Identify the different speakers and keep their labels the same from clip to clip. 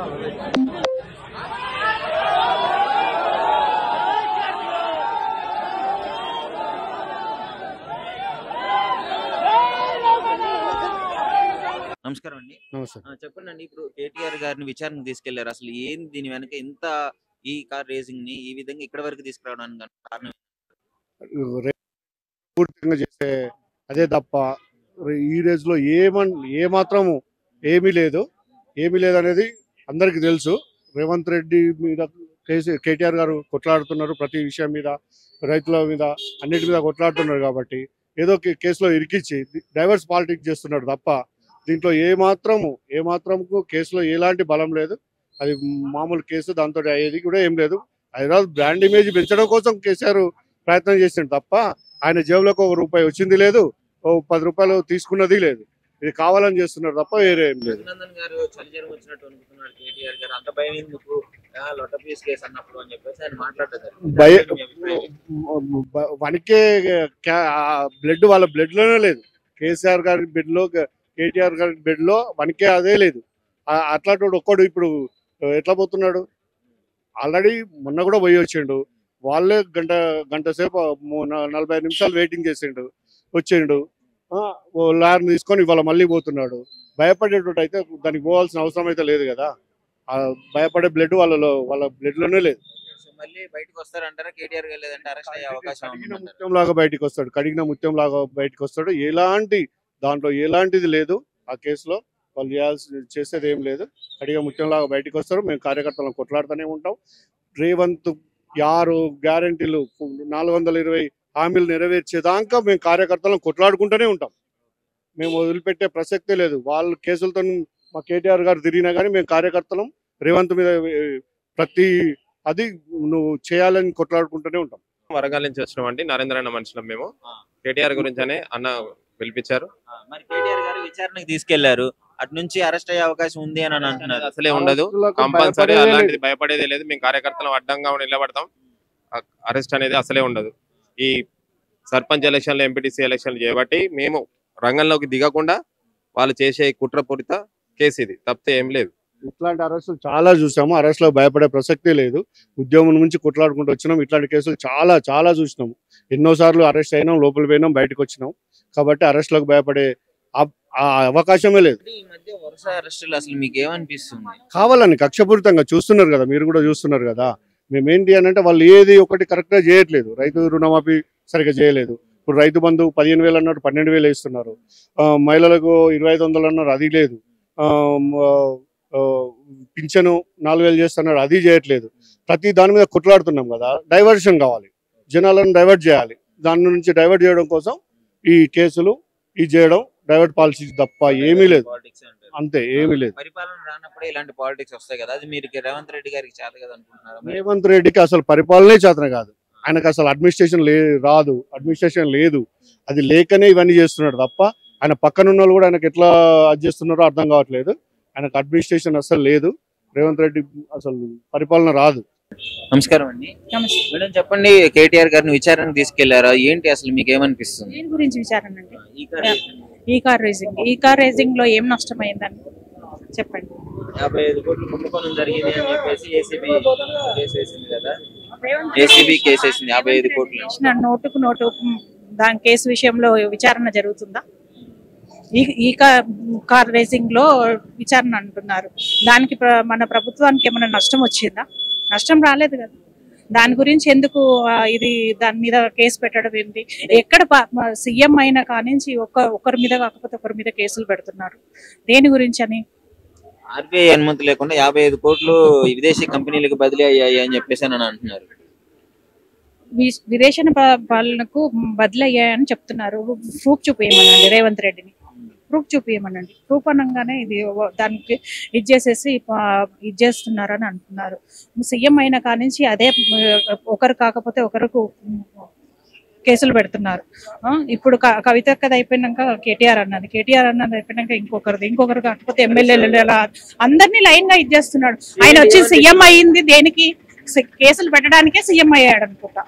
Speaker 1: నమస్కారం అండి.
Speaker 2: నమస్తే.
Speaker 1: చెప్పండి. ఇప్పుడు కేటీఆర్ గారిని విచారణకు తీసుకెళ్లారు. అసలు ఏంది దీని వెనక ఇంత ఈ కార్ రేసింగ్ ని ఈ విధంగా ఇక్కడ వరకు తీసుకురావడానికి గల కారణం?
Speaker 2: పూర్తిగా చేసే అదే తప్ప ఈ రోజులో ఏమాత్రము ఏమీ లేదనేది అందరికీ తెలుసు. రేవంత్ రెడ్డి మీద కేటీఆర్ గారు కొట్లాడుతున్నారు. ప్రతి విషయం మీద, రైతుల మీద, అన్నిటి మీద కొట్లాడుతున్నారు. కాబట్టి ఏదో కేసులో ఇరికిచ్చి డైవర్స్ పాలిటిక్స్ చేస్తున్నాడు తప్ప దీంట్లో ఏమాత్రంకు కేసులో ఎలాంటి బలం లేదు. అది మామూలు కేసు, దాంతో అయ్యేది కూడా ఏం లేదు. హైదరాబాద్ బ్రాండ్ ఇమేజ్ పెంచడం కోసం కేసీఆర్ ప్రయత్నం చేసిండు తప్ప ఆయన జేబులోకి ₹1 వచ్చింది లేదు, ₹10 తీసుకున్నది లేదు. ఇది కావాలని చేస్తున్నారు తప్ప వేరే ఏం లేదు. వనికే బ్లడ్ వాళ్ళ బ్లడ్ లోనే లేదు. కేసీఆర్ గారి బ్లడ్ లో, కేటీఆర్ గారి బ్లడ్ లో వనికే అదే లేదు. అట్లాంటి ఒక్కడు ఇప్పుడు ఎట్లా పోతున్నాడు? ఆల్రెడీ మొన్న కూడా పోయి వచ్చిండు. వాళ్ళే గంట సేపు 45 నిమిషాలు వెయిటింగ్ చేసిండు, వచ్చిండు. లాయర్ని తీసుకొని ఇవాళ మళ్ళీ పోతున్నాడు. భయపడేటట్టు అయితే దానికి పోవాల్సిన అవసరం అయితే లేదు కదా. భయపడే బ్లడ్ వాళ్ళ బ్లడ్ లోనే లేదు. కడిగిన ముత్యం లాగా బయటకు వస్తాడు. దాంట్లో ఎలాంటిది లేదు. ఆ కేసులో వాళ్ళు చేసేది ఏం లేదు. కడిగిన ముత్యం లాగా బయటకు వస్తారు. మేము కార్యకర్తలను కొట్లాడుతూనే ఉంటాం. రేవంత్ 6 గ్యారెంటీలు 420 హామీలు నెరవేర్చేదాకా మేము కార్యకర్తలను కొట్లాడుకుంటూనే ఉంటాం. మేము వదిలిపెట్టే ప్రసక్తే లేదు. వాళ్ళు కేసులతో మా కేటీఆర్ గారు తిరిగినా కానీ మేము కార్యకర్తలం రేవంత్ మీద ప్రతి అది నువ్వు చేయాలని కొట్లాడుకుంటూనే ఉంటాం.
Speaker 3: వరంగల్ నుంచి వచ్చినామండి. నరేంద్ర మనుషులం మేము. కేటీఆర్ గురించి అన్న పిలిపించారు.
Speaker 1: మరి కేటీఆర్ గారు విచారణకు తీసుకెళ్లారు. అటు నుంచి అరెస్ట్ అయ్యే అవకాశం ఉంది అని అంటున్నారు.
Speaker 3: అసలే ఉండదు. కంపల్సరీ అలాంటిది భయపడేది లేదు. మేము కార్యకర్తలు అడ్డంగా నిలబడతాం. అరెస్ట్ అనేది అసలే ఉండదు. ఈ సర్పంచ్ ఎలక్షన్లు, ఎంపీటీసీ ఎలక్షన్లు చేయబట్టి మేము రంగంలోకి దిగకుండా వాళ్ళు చేసే కుట్రపూరిత కేసు ఇది, తప్పితే ఏం లేదు.
Speaker 2: ఇట్లాంటి అరెస్టులు చాలా చూసాము. అరెస్టులో భయపడే ప్రసక్తే లేదు. ఉద్యమం నుంచి కొట్లాడుకుంటూ వచ్చినాం. ఇట్లాంటి కేసులు చాలా చూసినాము. ఎన్నోసార్లు అరెస్ట్ అయినాం, లోపల పోయినాం, బయటకు వచ్చినాం. కాబట్టి అరెస్టులకు భయపడే అవకాశమే లేదు.
Speaker 1: ఈ మధ్య వరుస అరెస్టులు అసలు మీకు ఏమనిపిస్తుంది?
Speaker 2: కావాలని కక్షపూరితంగా చూస్తున్నారు కదా, మీరు కూడా చూస్తున్నారు కదా. మేమేంటి అని అంటే వాళ్ళు ఏది ఒకటి కరెక్ట్గా చేయట్లేదు. రైతు రుణమాఫీ సరిగ్గా చేయలేదు. ఇప్పుడు రైతు బంధు 15,000 అన్నారు, 12,000 ఇస్తున్నారు. మహిళలకు 2,500 అన్నారు, అది లేదు. పింఛను 4,000 చేస్తున్నారు, అది చేయట్లేదు. ప్రతి దాని మీద కొట్లాడుతున్నాం కదా. డైవర్షన్ కావాలి, జనాలను డైవర్ట్ చేయాలి. దాని నుంచి డైవర్ట్ చేయడం కోసం ఈ కేసులు ఇది చేయడం, డైవర్ట్ పాలసీ తప్ప ఏమీ లేదు. అంతే, ఏమీ లేదు.
Speaker 1: పరిపాలన రానప్పుడే ఇలాంటి పాలిటిక్స్ వస్తాయి కదా. అది మీరు రేవంత్ రెడ్డి గారికి చేత కదా అనుకుంటున్నారు?
Speaker 2: రేవంత్ రెడ్డికి అసలు పరిపాలనే చేతన కాదు. ఆయనకు అసలు అడ్మినిస్ట్రేషన్ రాదు, అడ్మినిస్ట్రేషన్ లేదు. అది లేకనే ఇవన్నీ చేస్తున్నాడు తప్ప ఆయన పక్కన ఉన్న వాళ్ళు కూడా ఆయనకు ఎట్లా అది చేస్తున్నారో అర్థం కావట్లేదు. ఆయనకు అడ్మినిస్ట్రేషన్ అసలు లేదు. రేవంత్ రెడ్డి అసలు పరిపాలన రాదు.
Speaker 1: నమస్కారం అండి. మేడం చెప్పండి, కేటీఆర్ గారిని విచారణకు తీసుకెళ్లారా? ఏంటి అసలు మీకు ఏమనిపిస్తుంది?
Speaker 4: దేని గురించి విచారణ అండి? ఈ కార్ రేసింగ్ లో ఏం నష్టమైందని చెప్పండి.
Speaker 1: 55 కోట్ల కుంభకోణం జరిగింది అని చెప్పేసి ఏసీబీ కేసేసింది కదా. ఏసీబీ కేసేసింది 55 కోట్లు.
Speaker 4: నోటుకు నోటు దాని కేసు విషయంలో విచారణ జరుగుతుందా? ఈ కార్ రేసింగ్ లో విచారణ అంటున్నారు. దానికి మన ప్రభుత్వానికి ఏమైనా నష్టం వచ్చిందా? నష్టం రాలేదు కదా. దాని గురించి ఎందుకు దాని మీద కేసు పెట్టడం ఏంటి? ఎక్కడ సీఎం అయినా కానించి ఒకరి మీద కాకపోతే ఒకరి మీద కేసులు పెడుతున్నారు. దేని గురించి అని?
Speaker 1: ఆర్బీఐ అనుమతి లేకుండా 55 కోట్లు విదేశీ కంపెనీలకు బదిలీ అయ్యాయి అని చెప్పేసి అని అంటున్నారు.
Speaker 4: విదేశీ పాలనకు బదిలీ అయ్యాయని చెప్తున్నారు. ప్రూఫ్ చూపించమనండి రేవంత్ రెడ్డిని. ప్రూఫ్ చూపించమనండి. ప్రూఫ్ అనగానే ఇది దానికి ఇది చేసేసి ఇది చేస్తున్నారు అని అంటున్నారు. సీఎం అయినా కానించి అదే ఒకరు కాకపోతే ఒకరికి కేసులు పెడుతున్నారు. ఇప్పుడు కవిత కథ అయిపోయినాక కేటీఆర్ అన్నది అయిపోయినాక ఇంకొకరు కాకపోతే ఎమ్మెల్యేలు అలా అందరినీ లైన్ గా ఇది చేస్తున్నాడు. ఆయన వచ్చి సీఎం అయ్యింది దేనికి? కేసులు పెట్టడానికే సీఎం అయ్యాడు అనుకుంటా.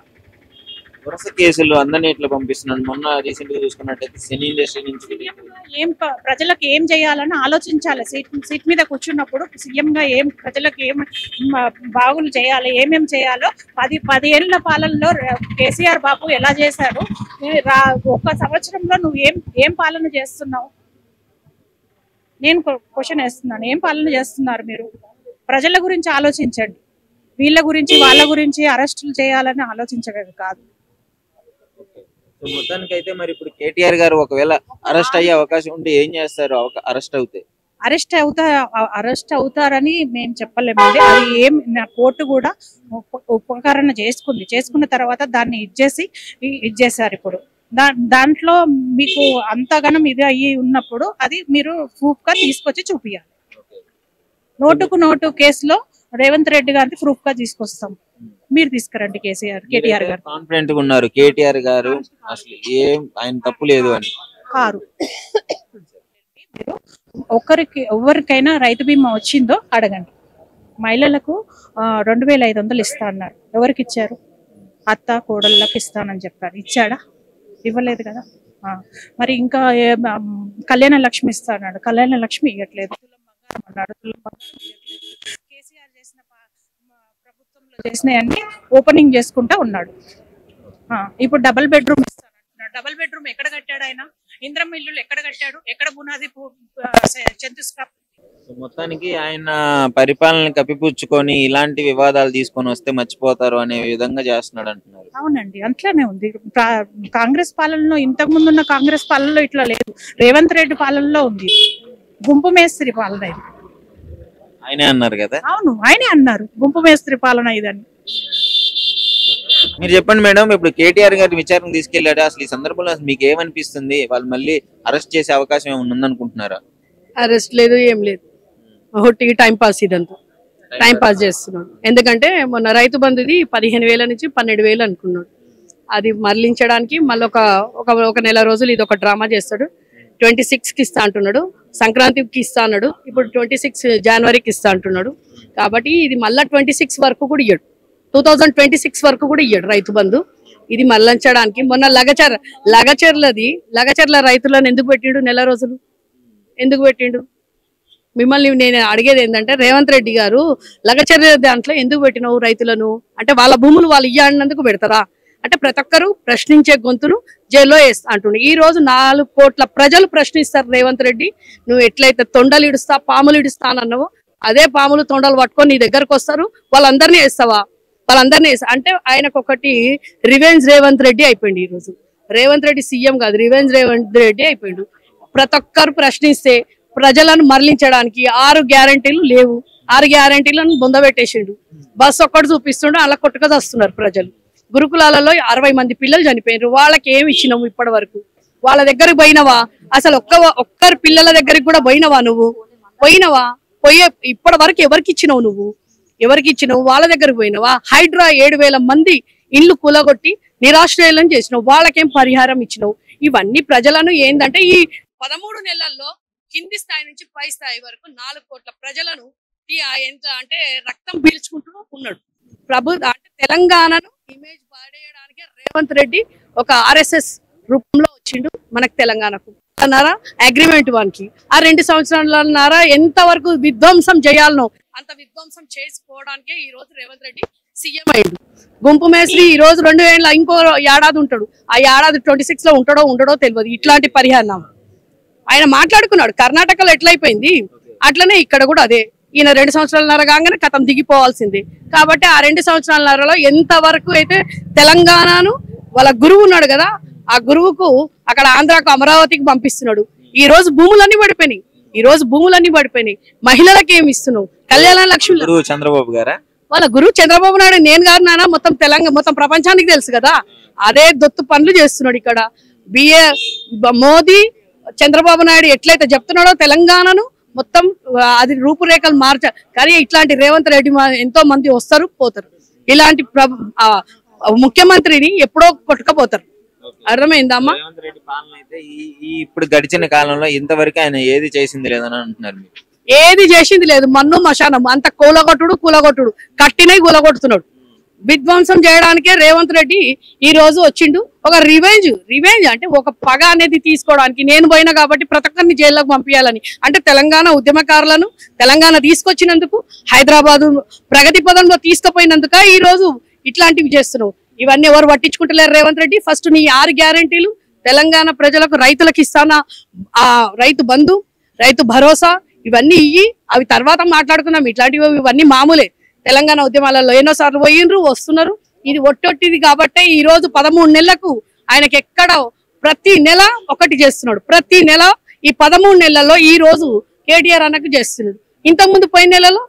Speaker 1: వరుస కేసులు అందరినీ ఇట్లా పంపిస్తున్నాడు. మొన్న రీసెంట్ గా చూసుకున్నట్టయితే సినీ ఇండస్ట్రీ నుంచి
Speaker 4: ప్రజలకు ఏం చేయాలని ఆలోచించాలి. సీట్ మీద కూర్చున్నప్పుడు సీఎం గా ప్రజలకు ఏం బాగులు చేయాలి, ఏమేం చేయాలో 10 ఏళ్ల పాలనలో కేసీఆర్ బాబు ఎలా చేశారు, ఒక్క సంవత్సరంలో నువ్వు ఏం పాలన చేస్తున్నావు? నేను క్వశ్చన్ వేస్తున్నాను, ఏం పాలన చేస్తున్నారు మీరు? ప్రజల గురించి ఆలోచించండి, వీళ్ళ గురించి వాళ్ళ గురించి అరెస్టులు చేయాలని ఆలోచించగలరు కాదు.
Speaker 1: మొత్తానికి అయితే మరి ఇప్పుడు కేటీఆర్ గారు ఒకవేళ అరెస్ట్ అయ్యే అవకాశం ఉంటే ఏం చేస్తారు? అరెస్ట్ అవుతే
Speaker 4: అరెస్ట్ అవుతారని మేము చెప్పలేమండి. అది నా కోర్టు కూడా ఉపకరణ చేసుకున్న తర్వాత దాన్ని ఇచ్చేసారు. ఇప్పుడు దాంట్లో మీకు అంతగానం ఇది అయ్యి ఉన్నప్పుడు అది మీరు ప్రూఫ్ గా తీసుకొచ్చి చూపియాలి. నోటు కేసులో రేవంత్ రెడ్డి గారిని ప్రూఫ్ గా తీసుకొస్తాం, మీరు తీసుకురండి. కేటీఆర్ గారు
Speaker 1: కాన్ఫిడెంట్ గా ఉన్నారు, కేటీఆర్ గారు అసలు ఆయన తప్పు లేదు అని
Speaker 4: కారు. ఎవరికైనా రైతు బీమా వచ్చిందో అడగండి. మహిళలకు 2500 ఇస్తా అన్నారు. ఎవరికి ఇచ్చారు? అత్త కోడళ్ళకి ఇస్తానని చెప్పారు. ఇచ్చాడా? ఇవ్వలేదు కదా. మరి ఇంకా కళ్యాణ లక్ష్మి ఇస్తా అన్నాడు, కళ్యాణ లక్ష్మి ఇవ్వట్లేదు. కేసీఆర్ చేసిన ప్రభుత్వంలో చేసినవన్నీ ఓపెనింగ్ చేసుకుంటా ఉన్నాడు. ఇప్పుడు డబుల్ బెడ్రూమ్ ఇస్తానంటున్నాడు. డబుల్ బెడ్రూమ్ ఎక్కడ కట్టాడు ఆయన? ఇంద్రమ్మ ఇల్లులు ఎక్కడ కట్టాడు? ఎక్కడ బునాది
Speaker 1: మొత్తానికి ఆయన పరిపాలన కప్పిపుచ్చుకొని ఇలాంటి వివాదాలు తీసుకొని వస్తే మర్చిపోతారు అనే విధంగా చేస్తున్నాడు అంటున్నారు.
Speaker 4: అవునండి, అట్లానే ఉంది. కాంగ్రెస్ పాలనలో, ఇంతకు ముందు ఉన్న కాంగ్రెస్ పాలనలో ఇట్లా లేదు. రేవంత్ రెడ్డి పాలనలో ఉంది. గుంపు మేస్త్రి పాలన ఇది.
Speaker 1: ఆయనే అన్నారు కదా.
Speaker 4: అవును, ఆయనే అన్నారు గుంపు మేస్త్రి పాలన ఇదని.
Speaker 1: మీరు చెప్పండి మేడం, ఇప్పుడు కేటీఆర్ గారి విచారణ తీసుకెళ్లాడు. అసలు ఈ సందర్భంలో మీకు ఏమనిపిస్తుంది? వాళ్ళు మళ్ళీ అరెస్ట్ చేసే అవకాశం ఏమైనా ఉందనుకుంటున్నారా?
Speaker 5: అరెస్ట్ లేదు, ఏం లేదు. ఒకటి టైం పాస్, ఇదంతా టైం పాస్ చేస్తున్నాడు. ఎందుకంటే మొన్న రైతు బంధుది 15,000 నుంచి 12,000 అనుకున్నాడు. అది మరలించడానికి మళ్ళీ ఒక నెల రోజులు ఇది ఒక డ్రామా చేస్తాడు. 26కి ఇస్తా అంటున్నాడు, సంక్రాంతికి ఇస్తా అన్నాడు, ఇప్పుడు 26 జనవరికి ఇస్తా అంటున్నాడు. కాబట్టి ఇది మళ్ళీ 26 వరకు కూడా ఇయ్యడు, 2026 వరకు కూడా ఇయ్యడు రైతు బంధు. ఇది మరలించడానికి మొన్న లగచర్ల రైతులను ఎందుకు పెట్టిండు? నెల రోజులు ఎందుకు పెట్టిండు? మిమ్మల్ని నేను అడిగేది ఏంటంటే, రేవంత్ రెడ్డి గారు లగచర్య దాంట్లో ఎందుకు పెట్టినావు రైతులను? అంటే వాళ్ళ భూములు వాళ్ళు ఇయ్యాడినందుకు పెడతారా? అంటే ప్రతి ఒక్కరు ప్రశ్నించే గొంతును జైల్లో వేస్తా అంటుండే. ఈ రోజు 4 కోట్ల ప్రజలు ప్రశ్నిస్తారు రేవంత్ రెడ్డి. నువ్వు ఎట్లయితే తొండలు ఇడుస్తా, పాములు ఇడుస్తా అన్నావో అదే పాములు తొండలు పట్టుకొని నీ దగ్గరకు వస్తారు. వాళ్ళందరినీ వేస్తావా? వాళ్ళందరినీ వేస్తా అంటే ఆయనకు ఒకటి రివెంజ్ రేవంత్ రెడ్డి అయిపోయింది. ఈ రోజు రేవంత్ రెడ్డి సీఎం కాదు, రివెంజ్ రేవంత్ రెడ్డి అయిపోయిండు. ప్రతి ఒక్కరు ప్రశ్నిస్తే ప్రజలను మరలించడానికి 6 గ్యారంటీలు లేవు. 6 గ్యారంటీలను బొందబెట్టేసిండు. బస్సు ఒక్కటి చూపిస్తుండో అలా కొట్టుక వస్తున్నారు ప్రజలు. గురుకులాలలో 60 మంది పిల్లలు చనిపోయినారు. వాళ్ళకి ఏమి ఇచ్చినావు ఇప్పటి వరకు? వాళ్ళ దగ్గరికి పోయినవా? అసలు ఒక్కరి పిల్లల దగ్గరికి కూడా పోయినవా? నువ్వు పోయినవా? ఇప్పటి వరకు ఎవరికి ఇచ్చినావు? నువ్వు ఎవరికి ఇచ్చినావు? వాళ్ళ దగ్గరికి పోయినవా? హైడ్రా 7,000 మంది ఇల్లు కూలగొట్టి నిరాశ్రయాలను చేసినావు. వాళ్ళకేం పరిహారం ఇచ్చినావు? ఇవన్నీ ప్రజలను ఏంటంటే ఈ 13 నెలల్లో కింది స్థాయి నుంచి పై స్థాయి వరకు 4 కోట్ల ప్రజలను ఎంత అంటే రక్తం పీల్చుకుంటూ ఉన్నాడు. అంటే తెలంగాణను ఇమేజ్ పాడేయడానికి రేవంత్ రెడ్డి ఒక RSS రూపంలో వచ్చిండు మనకు తెలంగాణకు. అగ్రిమెంట్ వానికి ఆ 2 సంవత్సరాలన్నారా ఎంత వరకు విధ్వంసం చేయాలనో అంత విధ్వంసం చేసుకోవడానికే ఈ రోజు రేవంత్ రెడ్డి సీఎం అయ్యిండు. గుంపు మేస్త్రి ఈ రోజు 2 ఏళ్ళ ఇంకో ఏడాది ఉంటాడు. ఆ ఏడాది 26 లో ఉంటాడో ఉండడో తెలియదు. ఇట్లాంటి పరిహారం ఆయన మాట్లాడుకున్నాడు. కర్ణాటకలో ఎట్లయిపోయింది అట్లనే ఇక్కడ కూడా అదే. ఈయన 2 సంవత్సరాలన్నర కాగానే కథం దిగిపోవాల్సింది. కాబట్టి ఆ 2 సంవత్సరాలన్నరలో ఎంత వరకు అయితే తెలంగాణను వాళ్ళ గురువు ఉన్నాడు కదా, ఆ గురువుకు అక్కడ ఆంధ్రాకు అమరావతికి పంపిస్తున్నాడు. ఈ రోజు భూములన్నీ పడిపోయినాయి. మహిళలకు ఏమి ఇస్తున్నావు? కళ్యాణ లక్ష్మి
Speaker 1: చంద్రబాబు గారా?
Speaker 5: వాళ్ళ గురువు చంద్రబాబు నాయుడు. నేను కాదు నాన్న, మొత్తం ప్రపంచానికి తెలుసు కదా. అదే దొత్తు పనులు చేస్తున్నాడు ఇక్కడ. మోదీ చంద్రబాబు నాయుడు ఎట్లయితే చెప్తున్నాడో తెలంగాణను మొత్తం అది రూపురేఖలు కానీ ఇట్లాంటి రేవంత్ రెడ్డి ఎంతో మంది వస్తారు పోతారు. ఇలాంటి ముఖ్యమంత్రిని ఎప్పుడో కొట్టుకపోతారు. అర్థమైందమ్మా?
Speaker 1: రేవంత్ రెడ్డి పాలన అయితే ఇప్పుడు గడిచిన కాలంలో ఇంతవరకు ఆయన ఏది చేసింది లేదని అంటున్నారు. ఏది
Speaker 5: చేసింది లేదు. మన్ను మశానం అంత కూలగొట్టుడు కట్టినవి కూలగొడుతున్నాడు. విధ్వంసం చేయడానికే రేవంత్ రెడ్డి ఈ రోజు వచ్చిండు. ఒక రివెంజ్ అంటే ఒక పగ అనేది తీసుకోవడానికి నేను పోయినా కాబట్టి ప్రతి ఒక్కరిని జైల్లోకి పంపించాలని, అంటే తెలంగాణ ఉద్యమకారులను తెలంగాణ తీసుకొచ్చినందుకు, హైదరాబాద్ ప్రగతి పదంలో తీసుకుపోయినందుక ఈ రోజు ఇట్లాంటివి చేస్తున్నావు. ఇవన్నీ ఎవరు పట్టించుకుంటలేరు రేవంత్ రెడ్డి. ఫస్ట్ నీ 6 గ్యారెంటీలు తెలంగాణ ప్రజలకు, రైతులకు ఇస్తానా ఆ రైతు బంధు, రైతు భరోసా ఇవన్నీ ఇయ్యి, అవి తర్వాత మాట్లాడుకున్నాం. ఇట్లాంటివి ఇవన్నీ మామూలే. తెలంగాణ ఉద్యమాలలో ఎన్నోసార్లు పోయినరు, వస్తున్నారు. ఇది ఒట్టొట్టిది కాబట్టి ఈ రోజు 13 నెలలకు ఆయనకి ఎక్కడ ప్రతి నెల ఒకటి చేస్తున్నాడు. ప్రతి నెల ఈ 13 నెలల్లో ఈ రోజు కేటీఆర్ అన్నకు చేస్తున్నాడు. ఇంతకుముందు పోయిన నెలలో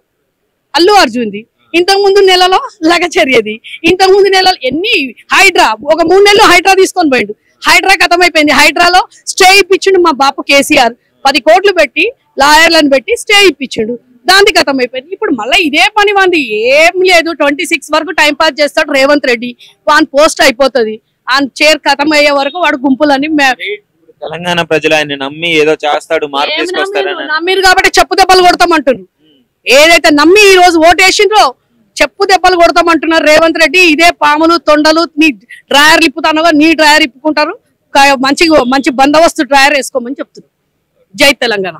Speaker 5: అల్లు అర్జున్ది, ఇంతకుముందు నెలలో లగచర్యది, ఇంతకుముందు నెలలు ఎన్ని హైడ్రా, ఒక 3 నెలలు హైడ్రా తీసుకొని పోయిండు. హైడ్రా ఖతమైపోయింది. హైడ్రాలో స్టే ఇప్పించిండు మా బాపు కేసీఆర్. 10 కోట్లు పెట్టి లాయర్లను పెట్టి స్టే ఇప్పించిండు. దానికి ఖతం అయిపోయింది. ఇప్పుడు మళ్ళీ ఇదే పని మంది ఏం లేదు. 26 వరకు టైం పాస్ చేస్తాడు రేవంత్ రెడ్డి. వాన్ పోస్ట్ అయిపోతుంది. ఆ చైర్ ఖతం అయ్యే వరకు వాడు గుంపులని
Speaker 1: తెలంగాణ ప్రజలు ఆయన నమ్మి ఏదో చేస్తాడు, మార్పు తీసుకొస్తారని
Speaker 5: నమ్మిరు కాబట్టి చెప్పు దెబ్బలు కొడతామంటున్నారు. ఏదైతే నమ్మి ఈ రోజు ఓటు వేసిండ్రో చెప్పు దెబ్బలు కొడతామంటున్నారు రేవంత్ రెడ్డి. ఇదే పాములు తొండలు నీ డ్రాయర్లు ఇప్పుతానో నీ డ్రాయర్ ఇప్పుకుంటారు. మంచి బందోబస్తు డ్రాయర్ వేసుకోమని చెప్తున్నారు. జై తెలంగాణ.